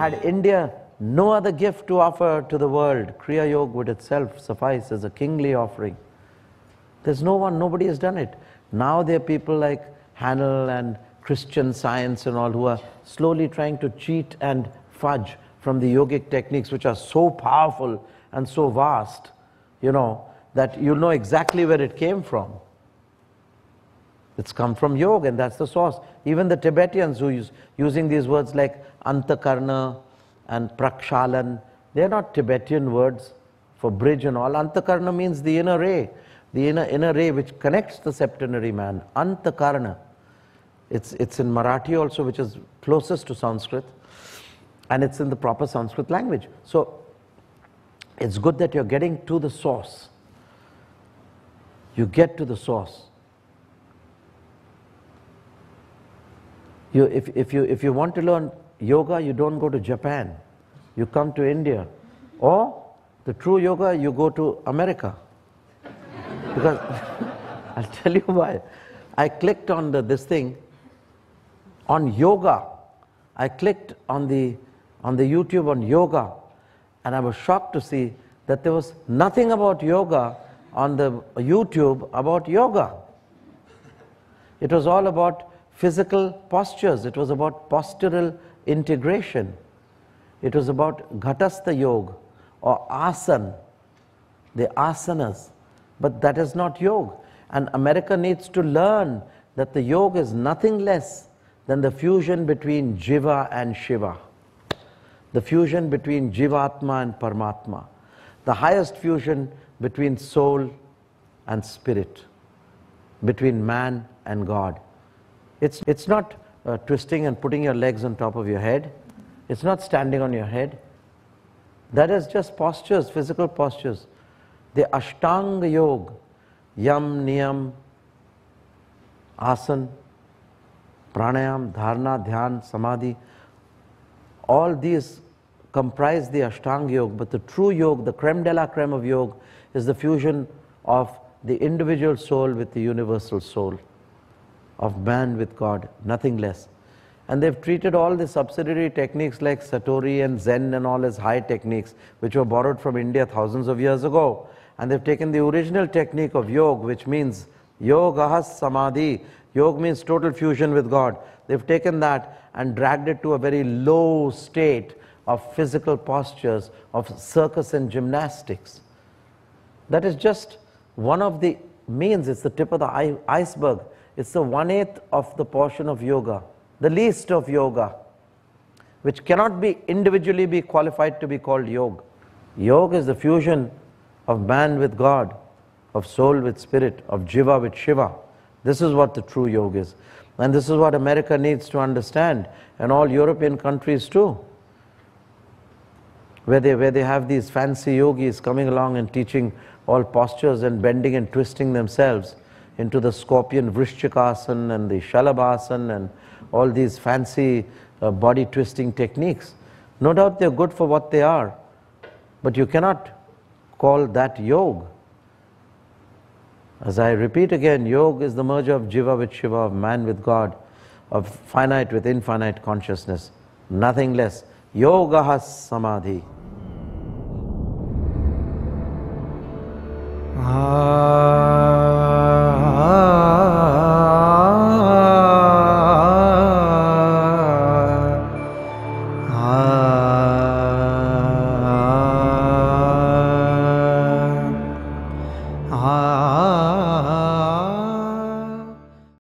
Had India no other gift to offer to the world, Kriya Yoga would itself suffice as a kingly offering. There's nobody has done it. Now there are people like Hanel and Christian Science and all who are slowly trying to cheat and fudge from the yogic techniques, which are so powerful and so vast, you know, that you know exactly where it came from. It's come from yoga, and that's the source. Even the Tibetans who using these words like antakarna and prakshalan, they're not Tibetan words for bridge and all. Antakarna means the inner ray. The inner ray which connects the septenary man, Antakarna. It's in Marathi also, which is closest to Sanskrit, and it's in the proper Sanskrit language. So it's good that you're getting to the source. You get to the source. If you want to learn yoga, you don't go to Japan. You come to India. Or the true yoga, you go to America. Because I'll tell you why. I clicked on this thing on yoga. I clicked on the YouTube on yoga, and I was shocked to see that there was nothing about yoga on the YouTube about yoga. It was all about physical postures. It was about postural integration. It was about Ghatastha Yoga or Asana, the asanas. But that is not yoga. And America needs to learn that the yoga is nothing less than the fusion between Jiva and Shiva. The fusion between Jivatma and Paramatma. The highest fusion between soul and spirit. Between man and God. It's not twisting and putting your legs on top of your head. It's not standing on your head. That is just postures, physical postures. The Ashtanga Yoga, Yam, Niyam, Asana, Pranayam, Dharana, Dhyan, Samadhi, all these comprise the Ashtanga Yoga, but the true yoga, the creme de la creme of yoga, is the fusion of the individual soul with the universal soul, of man with God, nothing less. And they've treated all the subsidiary techniques like Satori and Zen and all as high techniques, which were borrowed from India thousands of years ago. And they've taken the original technique of yoga, which means yoga samadhi. Yoga means total fusion with God. They've taken that and dragged it to a very low state of physical postures, of circus and gymnastics. That is just one of the means. It's the tip of the iceberg. It's the 1/8 of the portion of yoga, the least of yoga, which cannot be individually be qualified to be called yoga. Yoga is the fusion of man with God, of soul with spirit, of Jiva with Shiva. This is what the true yoga is. And this is what America needs to understand, and all European countries too, where they have these fancy yogis coming along and teaching all postures and bending and twisting themselves into the scorpion Vrishchikasana and the Shalabhasana and all these fancy body twisting techniques. No doubt they're good for what they are, but you cannot call that yoga. As I repeat again, yoga is the merger of Jiva with Shiva, of man with God, of finite with infinite consciousness. Nothing less. Yoga samadhi. Ah.